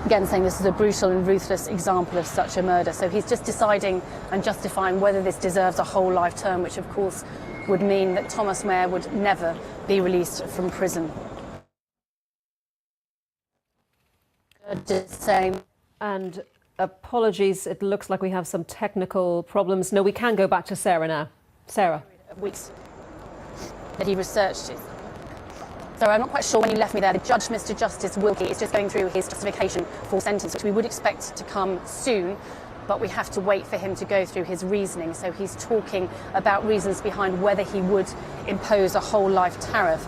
again saying this is a brutal and ruthless example of such a murder. So he's just deciding and justifying whether this deserves a whole life term, which of course would mean that Thomas Mehr would never be released from prison. Just saying. And apologies, it looks like we have some technical problems. No, we can go back to Sarah now. Sarah. Weeks that he researched it. So I'm not quite sure when you left me there. The judge, Mr. Justice Wilkie, is just going through his justification for sentence, which we would expect to come soon, but we have to wait for him to go through his reasoning. So he's talking about reasons behind whether he would impose a whole life tariff.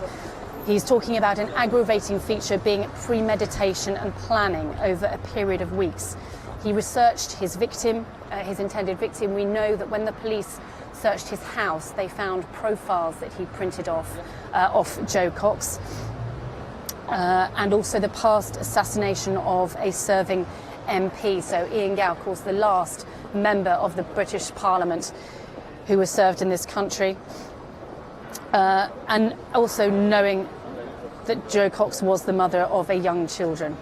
He's talking about an aggravating feature being premeditation and planning over a period of weeks. He researched his victim, his intended victim. We know that when the police searched his house, they found profiles that he printed off Jo Cox, and also the past assassination of a serving MP. So Ian Gow, of course, the last member of the British Parliament who was served in this country. And also knowing that Jo Cox was the mother of a young children.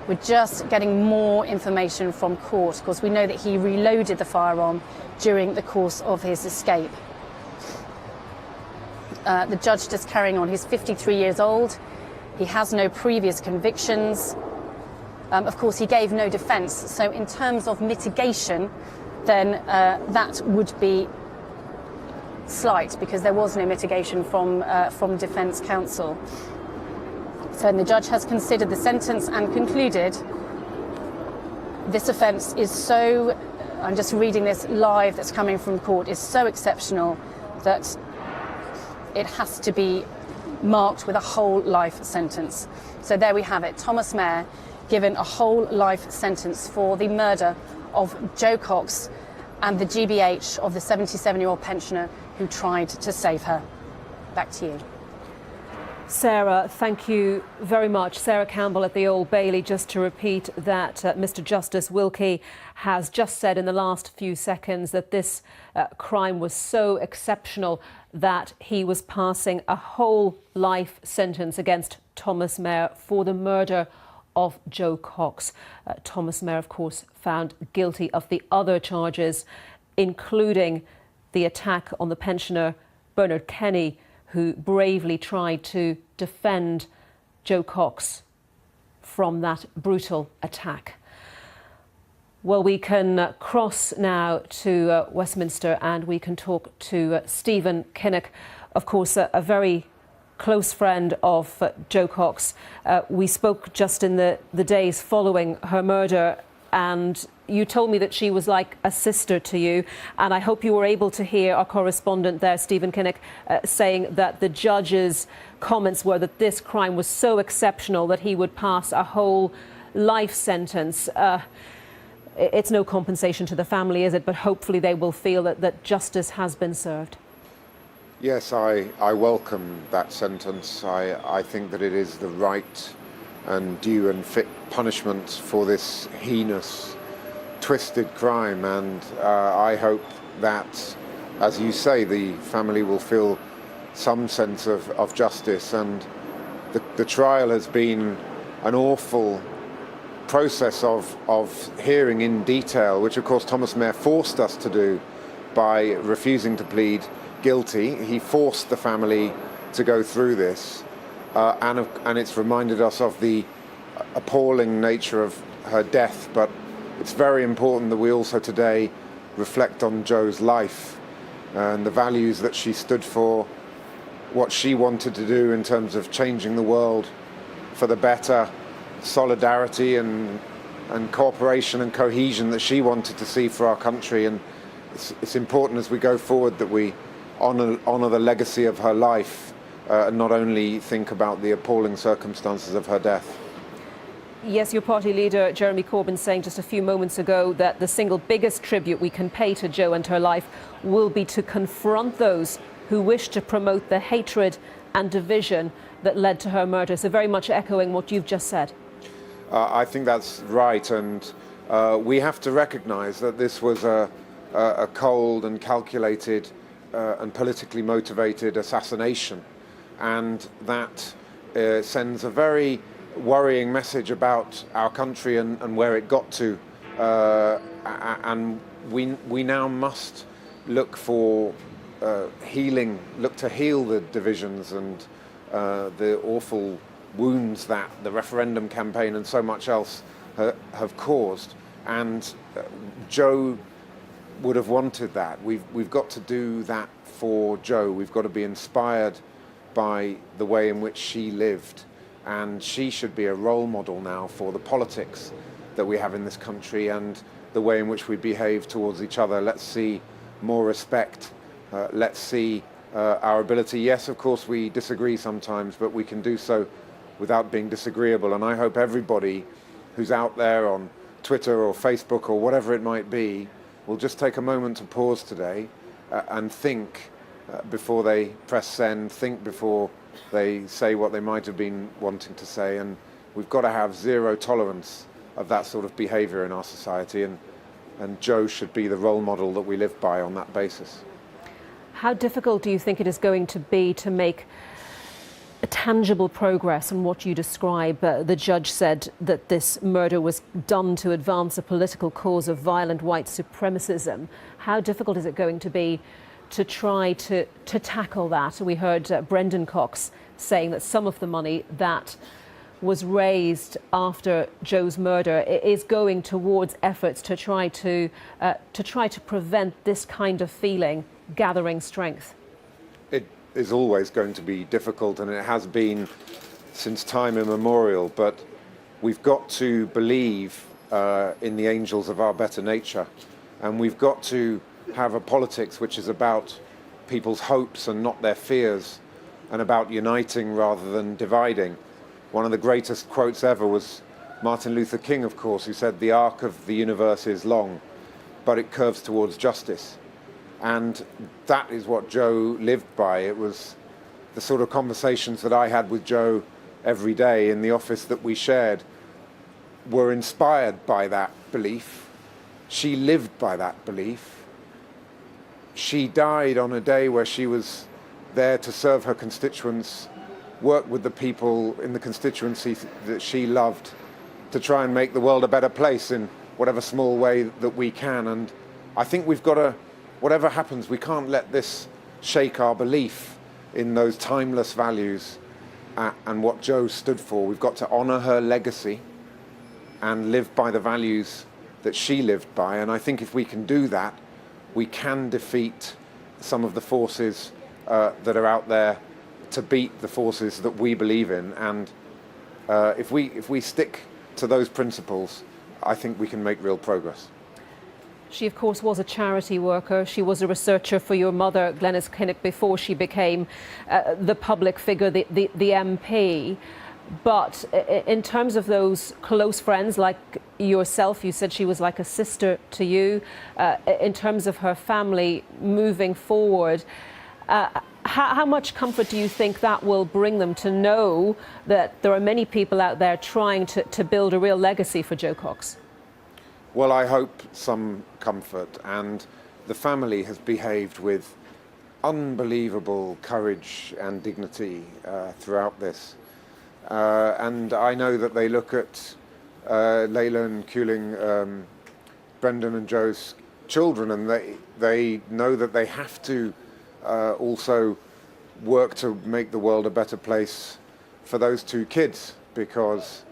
We're just getting more information from court. Of course, we know that he reloaded the firearm during the course of his escape. The judge just carrying on. He's 53 years old. He has no previous convictions. Of course, he gave no defence. So in terms of mitigation, then that would be slight, because there was no mitigation from defence counsel. So the judge has considered the sentence and concluded this offence is so, I'm just reading this live that's coming from court, is so exceptional that it has to be marked with a whole life sentence. So there we have it. Thomas Mehr given a whole life sentence for the murder of Jo Cox and the GBH of the 77-year-old pensioner who tried to save her. Back to you. Sarah, thank you very much. Sarah Campbell at the Old Bailey. Just to repeat that Mr. Justice Wilkie has just said in the last few seconds that this crime was so exceptional that he was passing a whole life sentence against Thomas Mehr for the murder of Jo Cox. Thomas Mehr, of course, found guilty of the other charges, including the attack on the pensioner Bernard Kenny, who bravely tried to defend Jo Cox from that brutal attack. Well, we can cross now to Westminster and we can talk to Stephen Kinnock, of course, a very close friend of Jo Cox. We spoke just in the days following her murder, and you told me that she was like a sister to you, and I hope you were able to hear our correspondent there, Stephen Kinnock, saying that the judge's comments were that this crime was so exceptional that he would pass a whole life sentence. It's no compensation to the family, is it? But hopefully they will feel that justice has been served. Yes, I welcome that sentence. I think that it is the right and due and fit punishment for this heinous, twisted crime, and I hope that, as you say, the family will feel some sense of justice. And the trial has been an awful process of hearing in detail, which of course Thomas Mehr forced us to do by refusing to plead guilty. He forced the family to go through this, and it's reminded us of the appalling nature of her death. But it's very important that we also today reflect on Jo's life and the values that she stood for, what she wanted to do in terms of changing the world for the better, solidarity and cooperation and cohesion that she wanted to see for our country. And it's important as we go forward that we honour the legacy of her life and not only think about the appalling circumstances of her death. Yes, your party leader Jeremy Corbyn saying just a few moments ago that the single biggest tribute we can pay to Jo and her life will be to confront those who wish to promote the hatred and division that led to her murder. So very much echoing what you've just said. I think that's right, and we have to recognise that this was a cold and calculated and politically motivated assassination, and that sends a very worrying message about our country and where it got to. And we now must look for healing, look to heal the divisions and the awful wounds that the referendum campaign and so much else have caused. And Joe would have wanted that. We've got to do that for Joe. We've got to be inspired by the way in which she lived, and she should be a role model now for the politics that we have in this country and the way in which we behave towards each other. Let's see more respect. Let's see our ability. Yes, of course, we disagree sometimes, but we can do so without being disagreeable. And I hope everybody who's out there on Twitter or Facebook or whatever it might be will just take a moment to pause today and think before they press send, think before they say what they might have been wanting to say. And we've got to have zero tolerance of that sort of behavior in our society, and Joe should be the role model that we live by on that basis. How difficult do you think it is going to be to make a tangible progress on what you describe? The judge said that this murder was done to advance a political cause of violent white supremacism. How difficult is it going to be to try to tackle that? We heard Brendan Cox saying that some of the money that was raised after Joe's murder is going towards efforts to try to prevent this kind of feeling gathering strength. It is always going to be difficult, and it has been since time immemorial, but we've got to believe in the angels of our better nature, and we've got to have a politics which is about people's hopes and not their fears, and about uniting rather than dividing. One of the greatest quotes ever was Martin Luther King, of course, who said, "The arc of the universe is long, but it curves towards justice." And that is what Joe lived by. It was the sort of conversations that I had with Joe every day in the office that we shared were inspired by that belief. She lived by that belief. She died on a day where she was there to serve her constituents, work with the people in the constituency that she loved, to try and make the world a better place in whatever small way that we can. And I think we've got to, whatever happens, we can't let this shake our belief in those timeless values and what Joe stood for. We've got to honor her legacy and live by the values that she lived by. And I think if we can do that, we can defeat some of the forces that are out there to beat the forces that we believe in. And if we stick to those principles, I think we can make real progress. She, of course, was a charity worker. She was a researcher for your mother, Glenys Kinnock, before she became the public figure, the MP. But in terms of those close friends like yourself, you said she was like a sister to you. In terms of her family moving forward, how much comfort do you think that will bring them to know that there are many people out there trying to build a real legacy for Joe Cox? Well, I hope some comfort, and the family has behaved with unbelievable courage and dignity throughout this. And I know that they look at Layla and Kuling, Brendan and Joe's children, and they know that they have to also work to make the world a better place for those two kids, because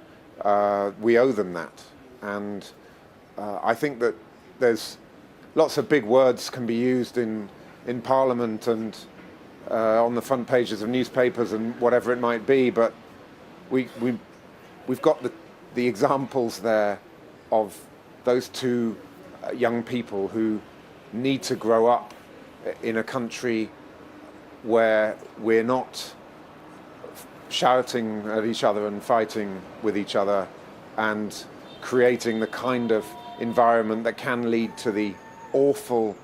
we owe them that. And I think that there's lots of big words can be used in Parliament and on the front pages of newspapers and whatever it might be, but we've got the examples there of those two young people who need to grow up in a country where we're not shouting at each other and fighting with each other and creating the kind of environment that can lead to the awful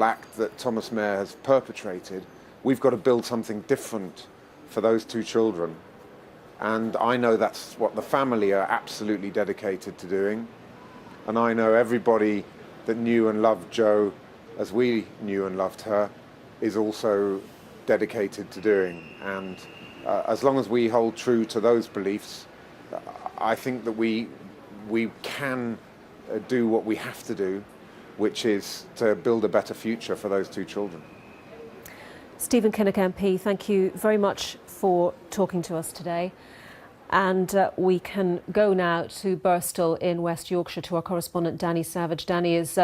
act that Thomas Mehr has perpetrated. We've got to build something different for those two children. And I know that's what the family are absolutely dedicated to doing. And I know everybody that knew and loved Jo as we knew and loved her is also dedicated to doing. And as long as we hold true to those beliefs, I think that we can do what we have to do, which is to build a better future for those two children. Stephen Kinnock MP, thank you very much for talking to us today. And we can go now to Birstall in West Yorkshire to our correspondent Danny Savage. Danny is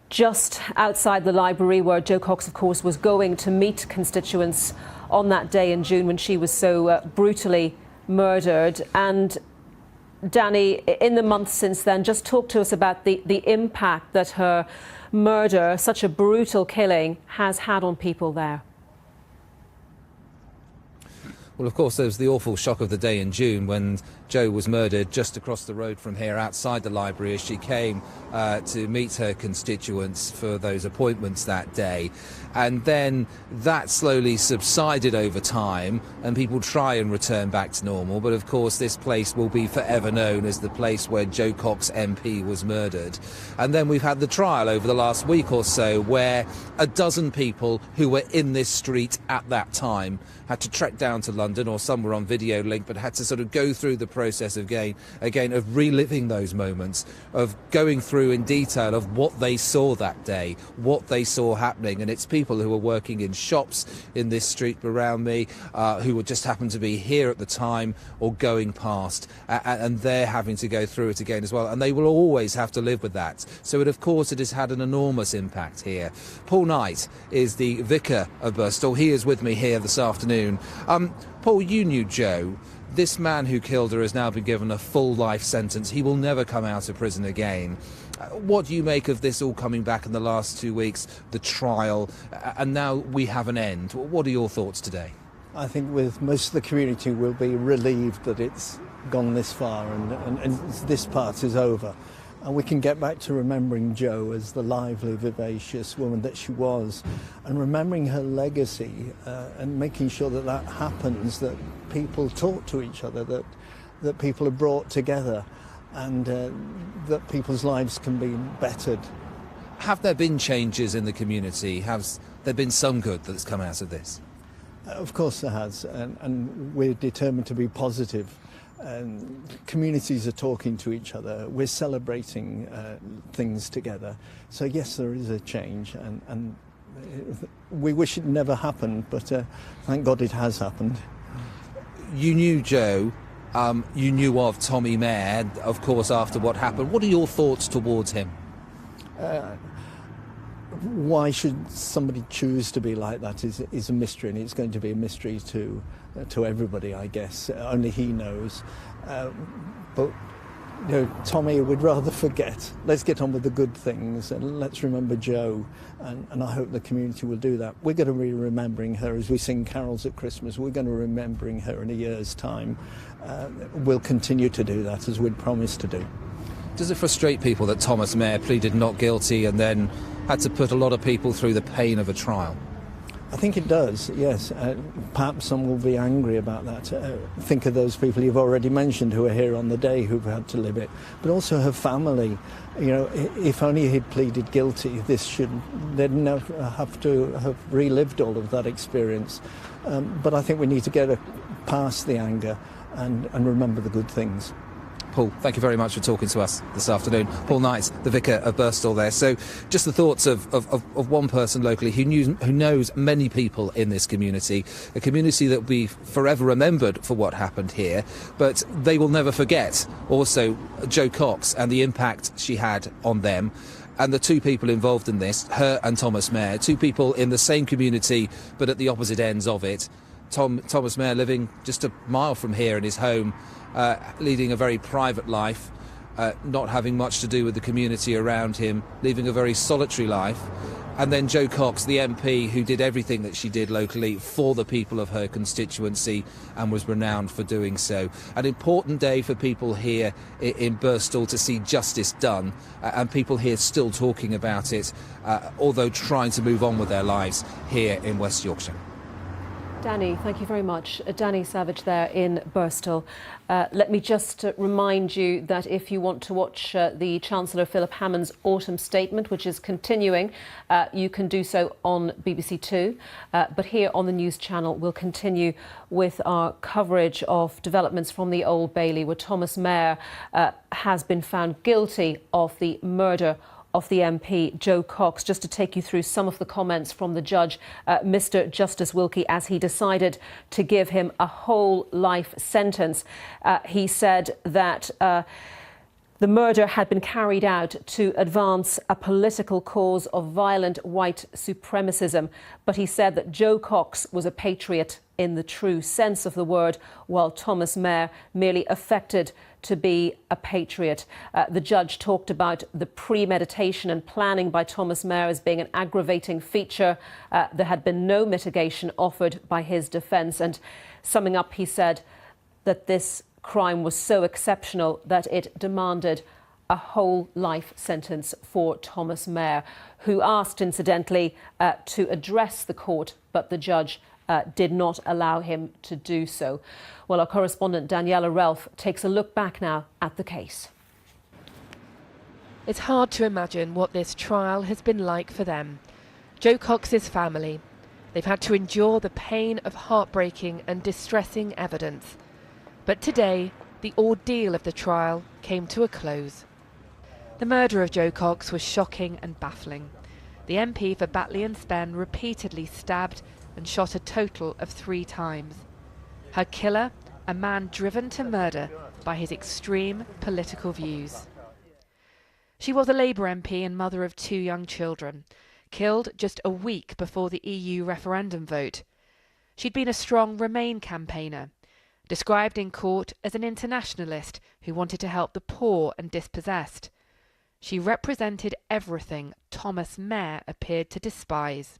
just outside the library where Jo Cox, of course, was going to meet constituents on that day in June when she was so brutally murdered. And Danny, in the months since then, just talk to us about the impact that her murder, such a brutal killing, has had on people there. Well, of course, there was the awful shock of the day in June when Jo was murdered just across the road from here outside the library as she came to meet her constituents for those appointments that day. And then that slowly subsided over time and people try and return back to normal. But of course, this place will be forever known as the place where Jo Cox MP was murdered. And then we've had the trial over the last week or so where a dozen people who were in this street at that time had to trek down to London, or some were on video link, but had to sort of go through the process of again of reliving those moments, of going through in detail of what they saw that day, what they saw happening. And it's people who were working in shops in this street around me, who would just happen to be here at the time or going past, and they're having to go through it again as well. And they will always have to live with that. So of course it has had an enormous impact here. Paul Knight is the vicar of Birstall. He is with me here this afternoon. Paul, you knew Jo. This man who killed her has now been given a full life sentence. He will never come out of prison again. What do you make of this all coming back in the last 2 weeks, the trial, and now we have an end? What are your thoughts today? I think with most of the community will be relieved that it's gone this far and this part is over. And we can get back to remembering Jo as the lively, vivacious woman that she was, and remembering her legacy and making sure that that happens, that people talk to each other, that people are brought together, and that people's lives can be bettered. Have there been changes in the community? Has there been some good that's come out of this? Of course there has, and we're determined to be positive. Communities are talking to each other. We're celebrating things together. So yes, there is a change, and we wish it never happened, but thank God it has happened. You knew Jo. You knew of Tommy Mair, of course, after what happened. What are your thoughts towards him? Why should somebody choose to be like that is a mystery, and it's going to be a mystery to everybody, I guess. Only he knows. But you know, Tommy would rather forget. Let's get on with the good things, and let's remember Jo, and I hope the community will do that. We're going to be remembering her as we sing carols at Christmas. We're going to be remembering her in a year's time. We'll continue to do that as we'd promised to do. Does it frustrate people that Thomas Mair pleaded not guilty and then had to put a lot of people through the pain of a trial? I think it does, yes. Perhaps some will be angry about that. Think of those people you've already mentioned who are here on the day who've had to live it. But also her family. You know, if only he'd pleaded guilty, they'd never have to have relived all of that experience. But I think we need to get past the anger and remember the good things. Paul, thank you very much for talking to us this afternoon. Paul Knight, the vicar of Birstall there. So just the thoughts of one person locally who knows many people in this community, a community that will be forever remembered for what happened here, but they will never forget also Jo Cox and the impact she had on them. And the two people involved in this, her and Thomas Mair, two people in the same community but at the opposite ends of it. Thomas Mair living just a mile from here in his home, leading a very private life, not having much to do with the community around him, living a very solitary life. And then Jo Cox, the MP, who did everything that she did locally for the people of her constituency and was renowned for doing so. An important day for people here in Birstall to see justice done, and people here still talking about it, although trying to move on with their lives here in West Yorkshire. Danny, thank you very much. Danny Savage there in Birstall. Let me just remind you that if you want to watch the Chancellor Philip Hammond's autumn statement, which is continuing, you can do so on BBC Two. But here on the news channel, we'll continue with our coverage of developments from the Old Bailey, where Thomas Mair has been found guilty of the murder of the MP, Joe Cox. Just to take you through some of the comments from the judge, Mr. Justice Wilkie, as he decided to give him a whole life sentence. He said that the murder had been carried out to advance a political cause of violent white supremacism. But he said that Joe Cox was a patriot in the true sense of the word, while Thomas Mair merely affected to be a patriot. The judge talked about the premeditation and planning by Thomas Mair as being an aggravating feature. There had been no mitigation offered by his defence. And summing up, he said that this crime was so exceptional that it demanded a whole life sentence for Thomas Mair, who asked, incidentally, to address the court, but the judge did not allow him to do so. Well, our correspondent Daniela Relf takes a look back now at the case. It's hard to imagine what this trial has been like for them. Joe Cox's family. They've had to endure the pain of heartbreaking and distressing evidence. But today, the ordeal of the trial came to a close. The murder of Joe Cox was shocking and baffling. The MP for Batley and Spen repeatedly stabbed and shot a total of 3 times. Her killer, a man driven to murder by his extreme political views. She was a Labour MP and mother of 2 young children, killed just a week before the EU referendum vote. She'd been a strong Remain campaigner, described in court as an internationalist who wanted to help the poor and dispossessed. She represented everything Thomas Mair appeared to despise.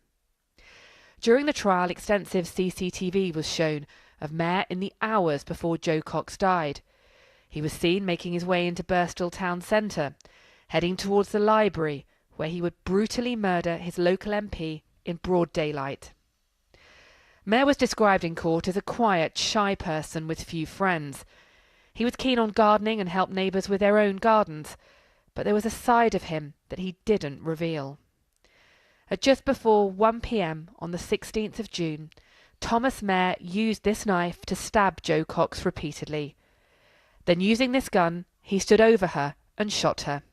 During the trial, extensive CCTV was shown of Mair in the hours before Joe Cox died. He was seen making his way into Birstall town centre, heading towards the library, where he would brutally murder his local MP in broad daylight. Mair was described in court as a quiet, shy person with few friends. He was keen on gardening and helped neighbours with their own gardens, but there was a side of him that he didn't reveal. At just before 1 p.m. on the 16th of June, Thomas Mair used this knife to stab Joe Cox repeatedly. Then, using this gun, he stood over her and shot her.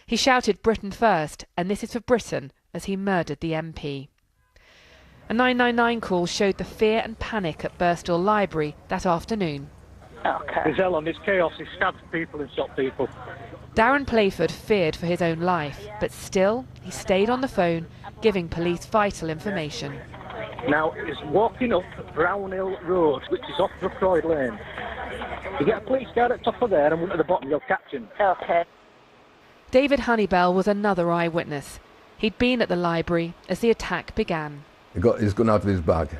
He shouted "Britain first," and "This is for Britain," as he murdered the MP. A 999 call showed the fear and panic at Birstall Library that afternoon. Okay. There's hell on, there's chaos, he stabs people and shot people. Darren Playford feared for his own life, but still he stayed on the phone, giving police vital information. Now, he's walking up Brownhill Road, which is off Brookroyd Lane. You get a police guard at the top of there and one at the bottom, you'll catch him. Okay. David Honeybell was another eyewitness. He'd been at the library as the attack began. He got his gun out of his bag.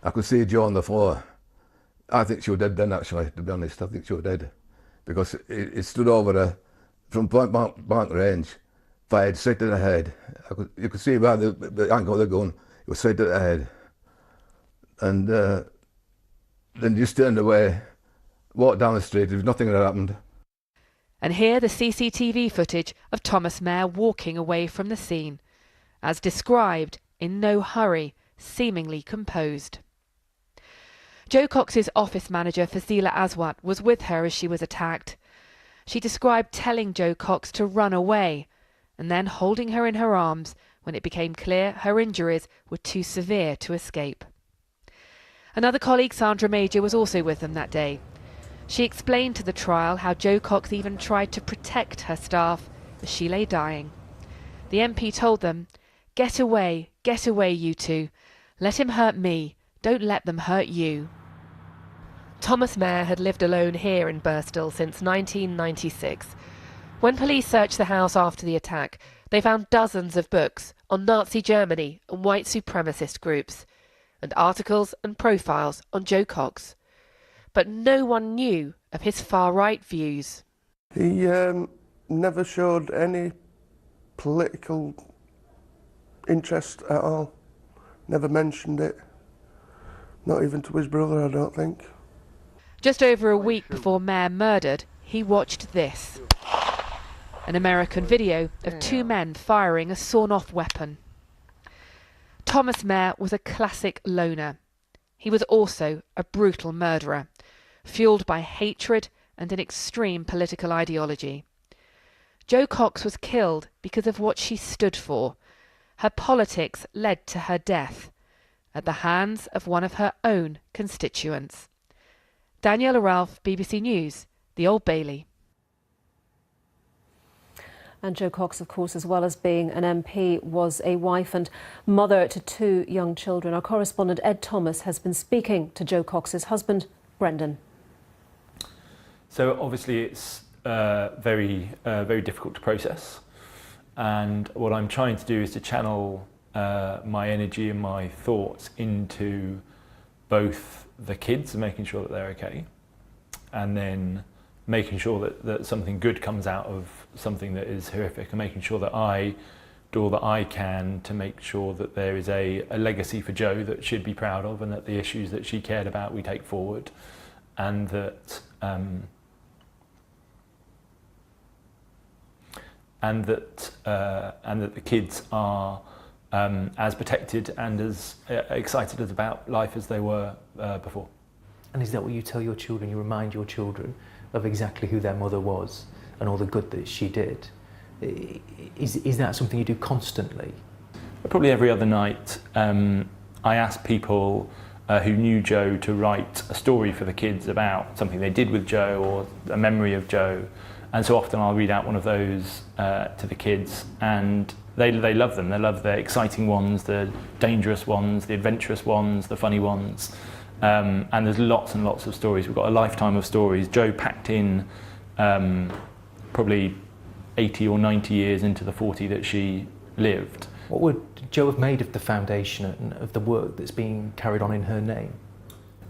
I could see Joe on the floor. I think she was dead then, actually, to be honest. I think she was dead. Because it stood over her from point blank range, fired straight to the head. You could see by the angle of the gun, it was straight to the head. And then just turned away, walked down the street, there was nothing that happened. And here the CCTV footage of Thomas Mair walking away from the scene, as described, in no hurry, seemingly composed. Joe Cox's office manager, Fazila Aswat, was with her as she was attacked. She described telling Joe Cox to run away and then holding her in her arms when it became clear her injuries were too severe to escape. Another colleague, Sandra Major, was also with them that day. She explained to the trial how Joe Cox even tried to protect her staff as she lay dying. The MP told them, get away, you two. Let him hurt me. Don't let them hurt you." Thomas Mair had lived alone here in Birstall since 1996. When police searched the house after the attack, they found dozens of books on Nazi Germany and white supremacist groups, and articles and profiles on Joe Cox. But no one knew of his far-right views. He never showed any political interest at all, never mentioned it. Not even to his brother, I don't think. Just over a week before Maher murdered, he watched this. An American video of two men firing a sawn-off weapon. Thomas Maher was a classic loner. He was also a brutal murderer, fueled by hatred and an extreme political ideology. Jo Cox was killed because of what she stood for. Her politics led to her death, at the hands of one of her own constituents. Daniela Ralph, BBC News, the Old Bailey. And Jo Cox, of course, as well as being an MP, was a wife and mother to two young children. Our correspondent Ed Thomas has been speaking to Jo Cox's husband, Brendan. So obviously it's very difficult to process. And what I'm trying to do is to channel my energy and my thoughts into both the kids and making sure that they're okay, and then making sure that something good comes out of something that is horrific, and making sure that I do all that I can to make sure that there is a legacy for Jo that she'd be proud of, and that the issues that she cared about we take forward, and that the kids are as protected and as excited about life as they were before. And is that what you tell your children? You remind your children of exactly who their mother was and all the good that she did? Is that something you do constantly? Probably every other night, I ask people who knew Jo to write a story for the kids about something they did with Jo or a memory of Jo. And so often I'll read out one of those to the kids, and they love them. They love the exciting ones, the dangerous ones, the adventurous ones, the funny ones. And there's lots and lots of stories. We've got a lifetime of stories. Jo packed in probably 80 or 90 years into the 40 that she lived. What would Jo have made of the foundation and of the work that's being carried on in her name?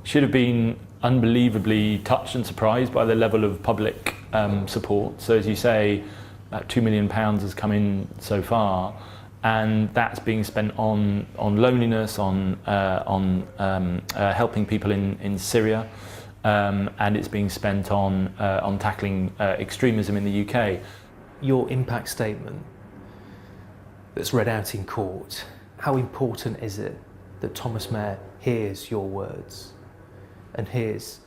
She'd have been unbelievably touched and surprised by the level of public support. So as you say, about £2 million has come in so far, and that's being spent on loneliness, on helping people in Syria, and it's being spent on tackling extremism in the UK. Your impact statement that's read out in court, how important is it that Thomas Maher hears your words and hears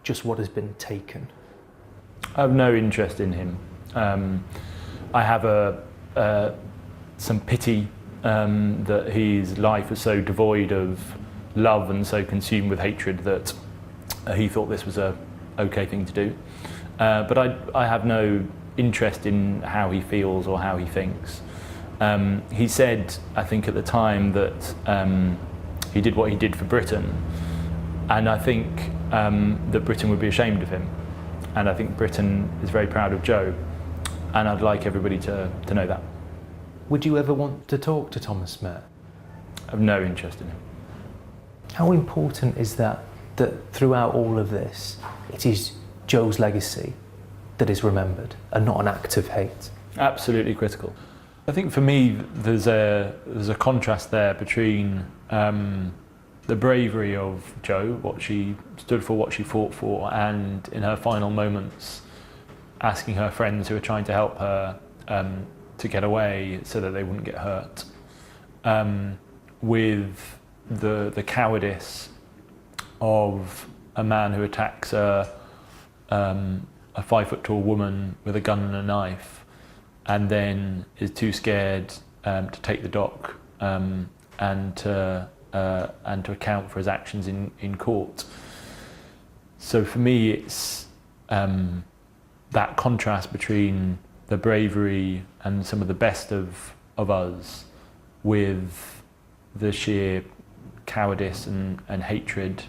just what has been taken? I have no interest in him. I have some pity that his life was so devoid of love and so consumed with hatred that he thought this was a okay thing to do. But I have no interest in how he feels or how he thinks. He said, I think at the time, that he did what he did for Britain, and I think that Britain would be ashamed of him, and I think Britain is very proud of Jo, and I'd like everybody to know that. Would you ever want to talk to Thomas Maher? I have no interest in him. How important is that throughout all of this, it is Jo's legacy that is remembered and not an act of hate? Absolutely critical. I think for me there's a contrast there between the bravery of Jo, what she stood for, what she fought for, and in her final moments asking her friends who were trying to help her to get away so that they wouldn't get hurt, with the cowardice of a man who attacks a 5-foot-tall woman with a gun and a knife, and then is too scared to take the dock and to account for his actions in court. So for me, it's that contrast between the bravery and some of the best of us with the sheer cowardice and hatred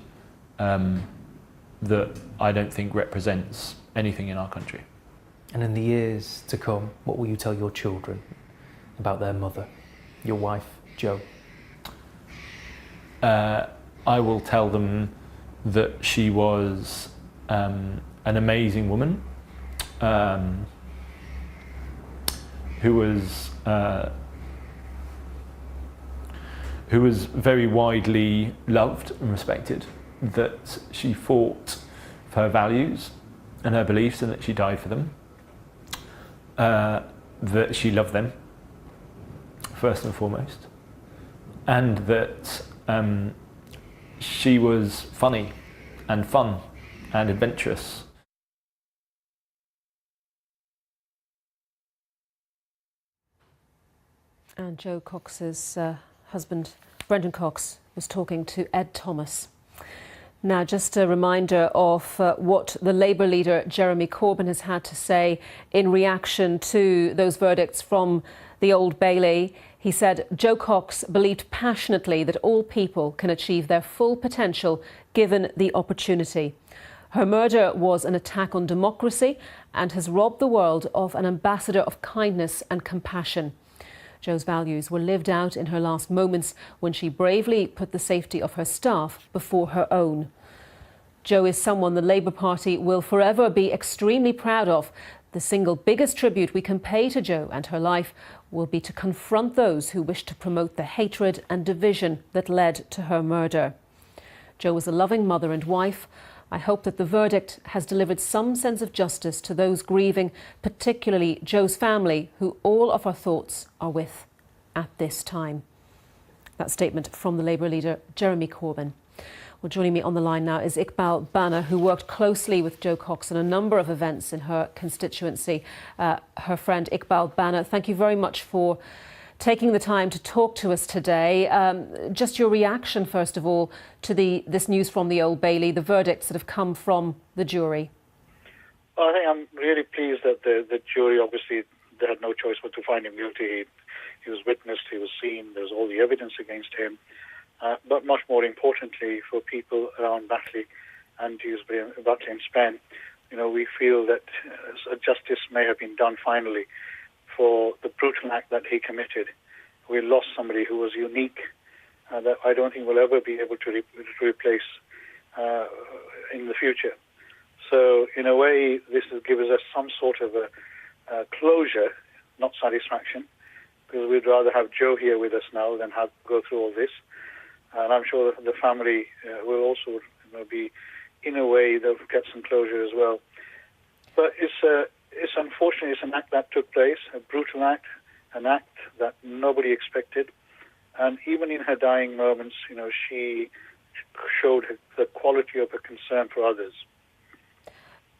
that I don't think represents anything in our country. And in the years to come, what will you tell your children about their mother, your wife, Jo? I will tell them that she was an amazing woman who was very widely loved and respected, that she fought for her values and her beliefs and that she died for them, that she loved them first and foremost, and that she was funny and fun and adventurous. And Jo Cox's husband, Brendan Cox, was talking to Ed Thomas. Now, just a reminder of what the Labour leader Jeremy Corbyn has had to say in reaction to those verdicts from the Old Bailey. He said Jo Cox believed passionately that all people can achieve their full potential given the opportunity. Her murder was an attack on democracy and has robbed the world of an ambassador of kindness and compassion. Jo's values were lived out in her last moments when she bravely put the safety of her staff before her own. Jo is someone the Labour Party will forever be extremely proud of. The single biggest tribute we can pay to Jo and her life will be to confront those who wish to promote the hatred and division that led to her murder. Jo was a loving mother and wife. I hope that the verdict has delivered some sense of justice to those grieving, particularly Jo's family, who all of our thoughts are with at this time. That statement from the Labour leader, Jeremy Corbyn. Well, joining me on the line now is Iqbal Bana, who worked closely with Jo Cox on a number of events in her constituency. Her friend Iqbal Bana, thank you very much for taking the time to talk to us today. Just your reaction, first of all, to this news from the Old Bailey, the verdicts that have come from the jury. Well, I think I'm really pleased that the jury, obviously, they had no choice but to find him guilty. He was witnessed, he was seen, there was all the evidence against him. But much more importantly, for people around Batley and Batley and Spen, we feel that justice may have been done finally for the brutal act that he committed. We lost somebody who was unique, that I don't think we'll ever be able to replace in the future. So, in a way, this gives us some sort of a closure, not satisfaction, because we'd rather have Jo here with us now than go through all this. And I'm sure that the family will also be, in a way, they'll get some closure as well. But it's unfortunate, it's an act that took place, a brutal act, an act that nobody expected. And even in her dying moments, she showed the quality of her concern for others.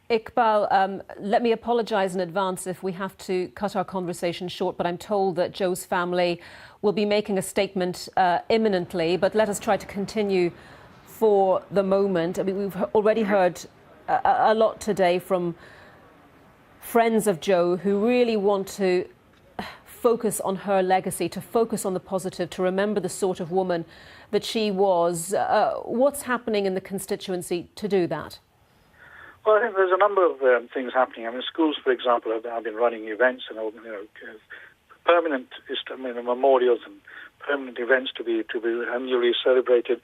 Iqbal, let me apologise in advance if we have to cut our conversation short, but I'm told that Jo's family will be making a statement imminently, but let us try to continue for the moment. I mean, we've already heard a lot today from friends of Jo who really want to focus on her legacy, to focus on the positive, to remember the sort of woman that she was. What's happening in the constituency to do that? Well, I think there's a number of things happening. I mean, schools, for example, have been running events and permanent memorials and permanent events to be annually celebrated,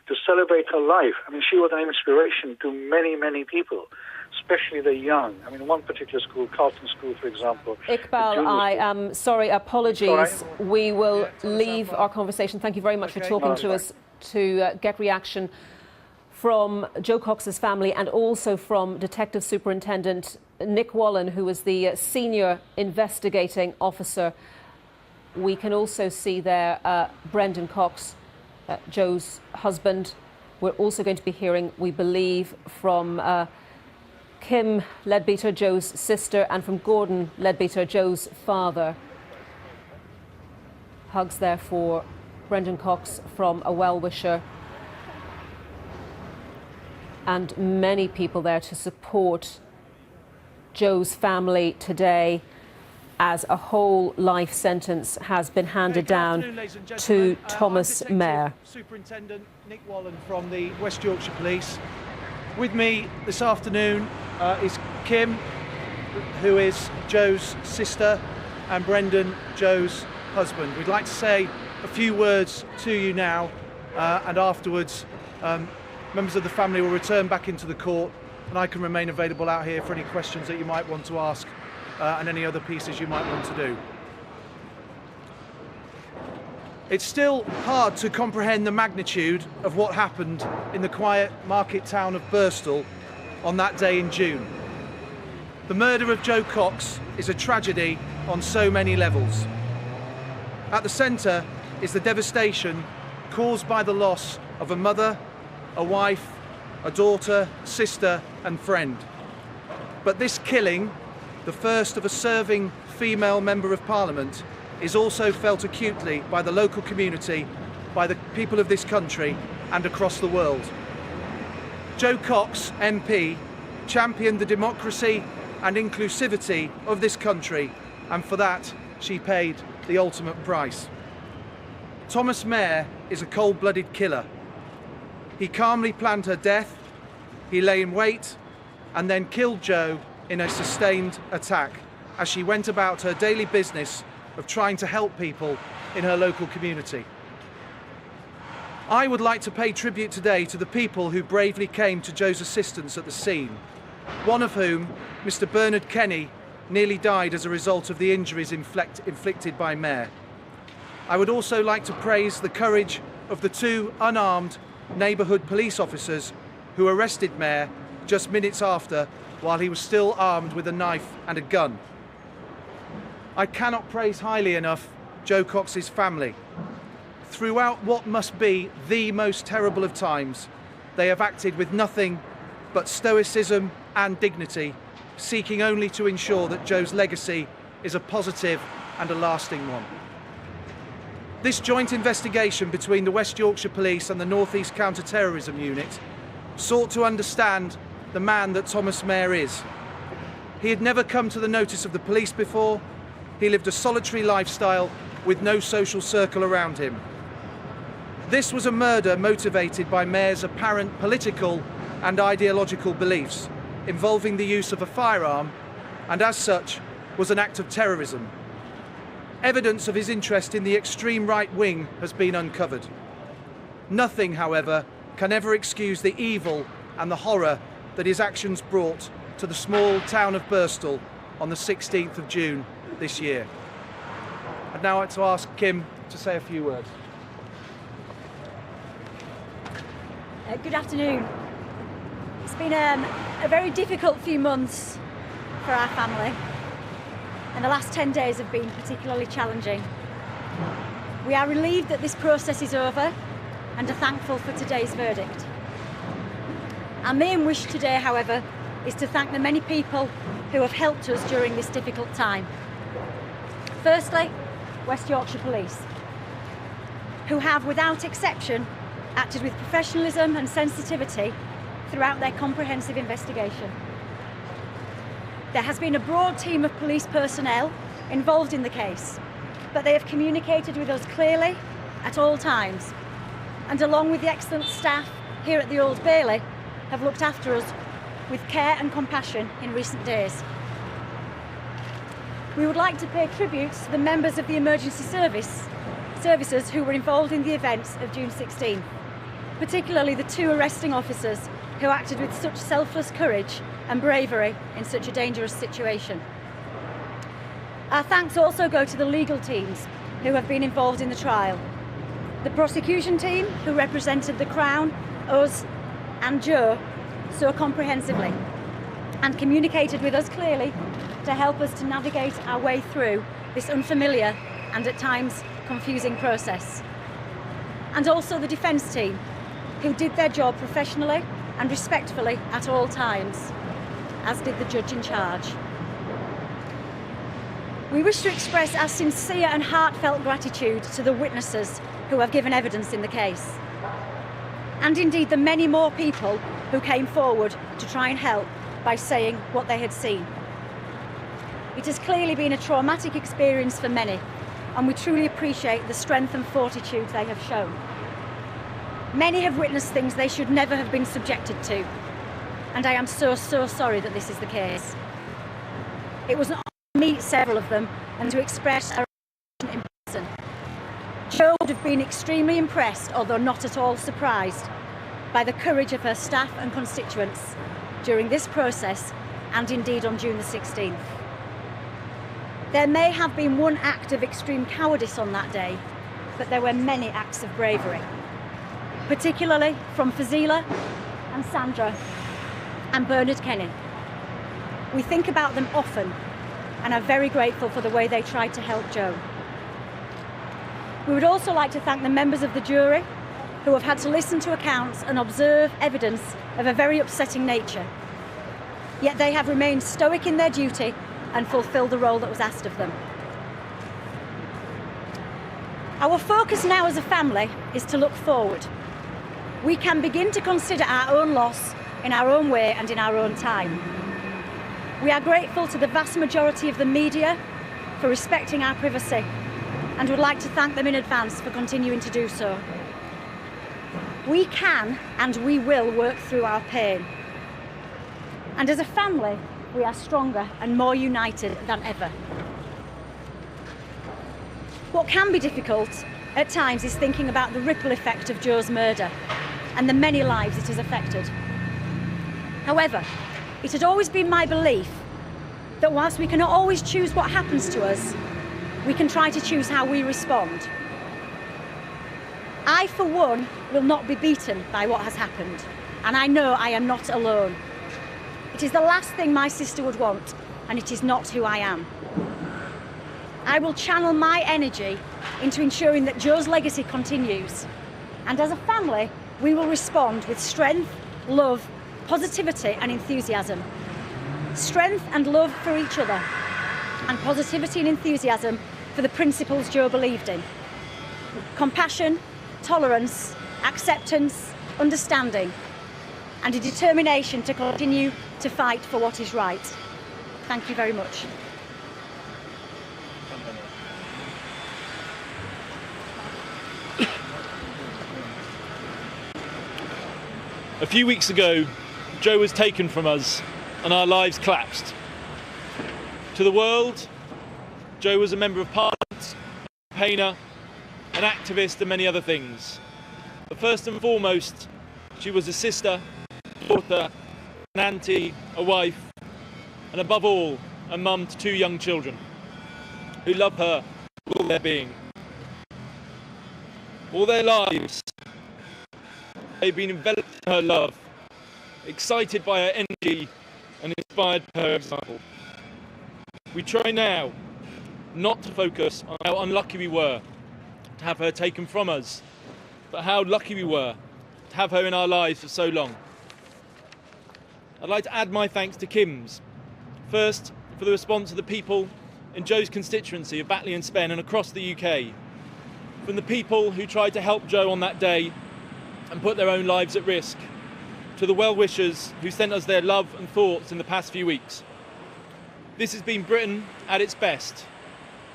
to celebrate her life. I mean, she was an inspiration to many, many people, especially the young. I mean, one particular school, Carlton School, for example. Iqbal, I am sorry, apologies. Right. We will leave our conversation. Thank you very much for talking to us to get reaction from Jo Cox's family and also from Detective Superintendent Nick Wallen, who was the senior investigating officer. We can also see there Brendan Cox, Jo's husband. We're also going to be hearing, we believe, from Kim Leadbeater, Jo's sister, and from Gordon Leadbeater, Jo's father. Hugs there for Brendan Cox from a well-wisher. And many people there to support Jo's family today as a whole life sentence has been handed down to Thomas Mair. Superintendent Nick Wallen from the West Yorkshire Police. With me this afternoon is Kim, who is Jo's sister, and Brendan, Jo's husband. We'd like to say a few words to you now, and afterwards members of the family will return back into the court, and I can remain available out here for any questions that you might want to ask and any other pieces you might want to do. It's still hard to comprehend the magnitude of what happened in the quiet market town of Birstall on that day in June. The murder of Joe Cox is a tragedy on so many levels. At the centre is the devastation caused by the loss of a mother, a wife, a daughter, sister and friend. But this killing, the first of a serving female Member of Parliament, is also felt acutely by the local community, by the people of this country and across the world. Joe Cox, MP, championed the democracy and inclusivity of this country, and for that she paid the ultimate price. Thomas Mair is a cold-blooded killer. He calmly planned her death, he lay in wait and then killed Jo in a sustained attack as she went about her daily business of trying to help people in her local community. I would like to pay tribute today to the people who bravely came to Jo's assistance at the scene, one of whom, Mr. Bernard Kenny, nearly died as a result of the injuries inflicted by Mair. I would also like to praise the courage of the two unarmed neighbourhood police officers who arrested Mair just minutes after, while he was still armed with a knife and a gun. I cannot praise highly enough Joe Cox's family. Throughout what must be the most terrible of times, they have acted with nothing but stoicism and dignity, seeking only to ensure that Joe's legacy is a positive and a lasting one. This joint investigation between the West Yorkshire Police and the North East Counter-Terrorism Unit sought to understand the man that Thomas Mair is. He had never come to the notice of the police before. He lived a solitary lifestyle with no social circle around him. This was a murder motivated by Mair's apparent political and ideological beliefs, involving the use of a firearm, and as such was an act of terrorism. Evidence of his interest in the extreme right wing has been uncovered. Nothing, however, can ever excuse the evil and the horror that his actions brought to the small town of Birstall on the 16th of June this year. I'd now like to ask Kim to say a few words. Good afternoon. It's been a very difficult few months for our family, and the last 10 days have been particularly challenging. We are relieved that this process is over and are thankful for today's verdict. Our main wish today, however, is to thank the many people who have helped us during this difficult time. Firstly, West Yorkshire Police, who have, without exception, acted with professionalism and sensitivity throughout their comprehensive investigation. There has been a broad team of police personnel involved in the case, but they have communicated with us clearly at all times, and along with the excellent staff here at the Old Bailey, have looked after us with care and compassion in recent days. We would like to pay tribute to the members of the emergency services who were involved in the events of June 16, particularly the two arresting officers who acted with such selfless courage and bravery in such a dangerous situation. Our thanks also go to the legal teams who have been involved in the trial. The prosecution team who represented the Crown, us and Jo so comprehensively and communicated with us clearly to help us to navigate our way through this unfamiliar and at times confusing process. And also the defence team who did their job professionally and respectfully at all times, as did the judge in charge. We wish to express our sincere and heartfelt gratitude to the witnesses who have given evidence in the case, and indeed the many more people who came forward to try and help by saying what they had seen. It has clearly been a traumatic experience for many, and we truly appreciate the strength and fortitude they have shown. Many have witnessed things they should never have been subjected to, and I am so sorry that this is the case. It was an honour to meet several of them and to express our appreciation in person. Jo would have been extremely impressed, although not at all surprised, by the courage of her staff and constituents during this process and indeed on June the 16th. There may have been one act of extreme cowardice on that day, but there were many acts of bravery, particularly from Fazila and Sandra and Bernard Kenny. We think about them often and are very grateful for the way they tried to help Joe. We would also like to thank the members of the jury who have had to listen to accounts and observe evidence of a very upsetting nature. Yet they have remained stoic in their duty and fulfilled the role that was asked of them. Our focus now as a family is to look forward. We can begin to consider our own loss in our own way and in our own time. We are grateful to the vast majority of the media for respecting our privacy and would like to thank them in advance for continuing to do so. We can and we will work through our pain. And as a family, we are stronger and more united than ever. What can be difficult at times is thinking about the ripple effect of Joe's murder and the many lives it has affected. However, it had always been my belief that whilst we cannot always choose what happens to us, we can try to choose how we respond. I, for one, will not be beaten by what has happened, and I know I am not alone. It is the last thing my sister would want, and it is not who I am. I will channel my energy into ensuring that Joe's legacy continues, and as a family, we will respond with strength, love, positivity and enthusiasm. Strength and love for each other, and positivity and enthusiasm for the principles Joe believed in. Compassion, tolerance, acceptance, understanding, and a determination to continue to fight for what is right. Thank you very much. A few weeks ago, Joe was taken from us and our lives collapsed. To the world, Joe was a member of Parliament, a campaigner, an activist and many other things. But first and foremost, she was a sister, daughter, an auntie, a wife, and above all, a mum to 2 young children who love her with all their being. All their lives, they've been enveloped in her love, excited by her energy and inspired by her example. We try now not to focus on how unlucky we were to have her taken from us, but how lucky we were to have her in our lives for so long. I'd like to add my thanks to Kim's. First, for the response of the people in Joe's constituency of Batley and Spen and across the UK. From the people who tried to help Joe on that day and put their own lives at risk, to the well-wishers who sent us their love and thoughts in the past few weeks. This has been Britain at its best,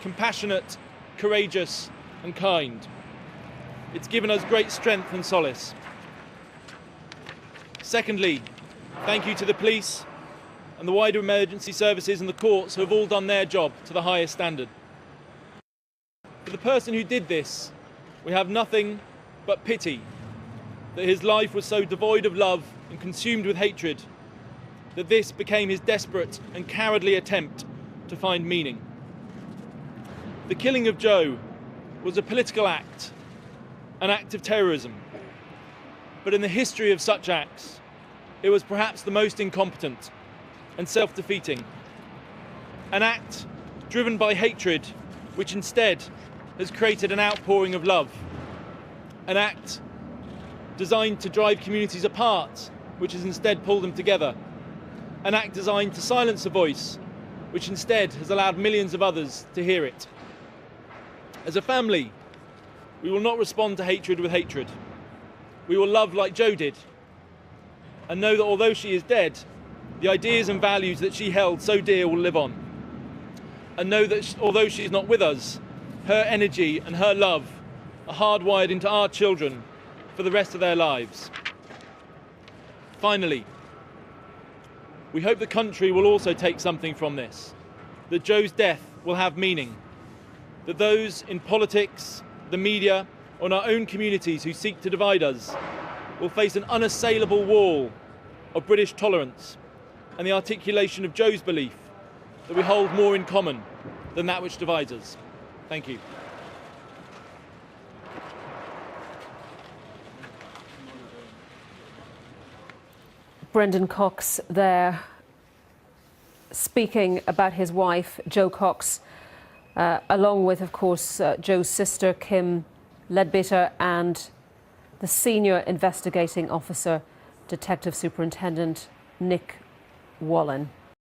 compassionate, courageous and kind. It's given us great strength and solace. Secondly, thank you to the police and the wider emergency services and the courts who have all done their job to the highest standard. For the person who did this, we have nothing but pity that his life was so devoid of love and consumed with hatred that this became his desperate and cowardly attempt to find meaning. The killing of Joe was a political act, an act of terrorism. But in the history of such acts, it was perhaps the most incompetent and self-defeating. An act driven by hatred, which instead has created an outpouring of love. An act designed to drive communities apart, which has instead pulled them together. An act designed to silence a voice, which instead has allowed millions of others to hear it. As a family, we will not respond to hatred with hatred. We will love like Joe did, and know that although she is dead, the ideas and values that she held so dear will live on. And know that although she is not with us, her energy and her love are hardwired into our children for the rest of their lives. Finally, we hope the country will also take something from this, that Joe's death will have meaning, that those in politics, the media, or in our own communities who seek to divide us will face an unassailable wall of British tolerance and the articulation of Joe's belief that we hold more in common than that which divides us. Thank you. Brendan Cox there speaking about his wife, Jo Cox, along with, of course, Jo's sister, Kim Leadbeater, and the senior investigating officer, Detective Superintendent Nick Wallin.